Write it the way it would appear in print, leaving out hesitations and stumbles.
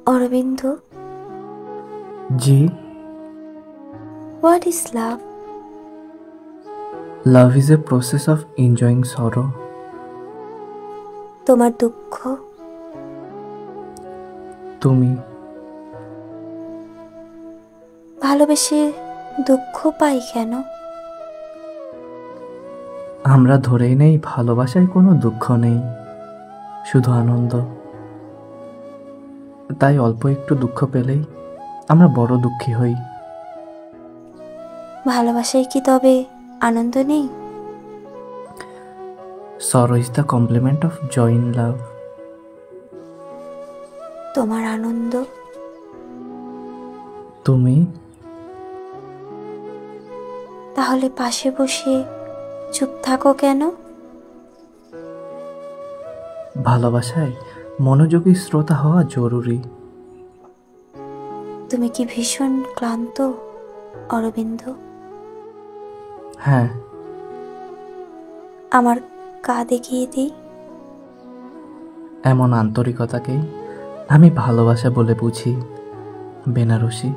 Aurobindo, ji. What is love? Love is a process of enjoying sorrow. তোমার দুঃখ? তুমি। ভালোবেসে দুঃখ পাই কেন? আমরা ধরেই নেই ভালোবাসায় কোনো দুঃখ নেই, শুধু আনন্দ। তাই অল্প একটু দুঃখ পেলেই আমরা বড় দুঃখী হই। ভালোবাসায় কি তবে আনন্দ নেই? Sorrow is the complement of joy in love. তোমার আনন্দ? তুমি। তাহলে পাশে বসে চুপ থাকো কেন? ভালোবাসায় মনোযোগী শ্রোতা হওয়া জরুরি। তুমি কি ভীষণ ক্লান্ত অরবিন্দ? হ্যাঁ। আমার কাঁধে গিয়ে দিই। এমন আন্তরিকতাকেই আমি ভালোবাসা বলে বুঝি, বেনারসি।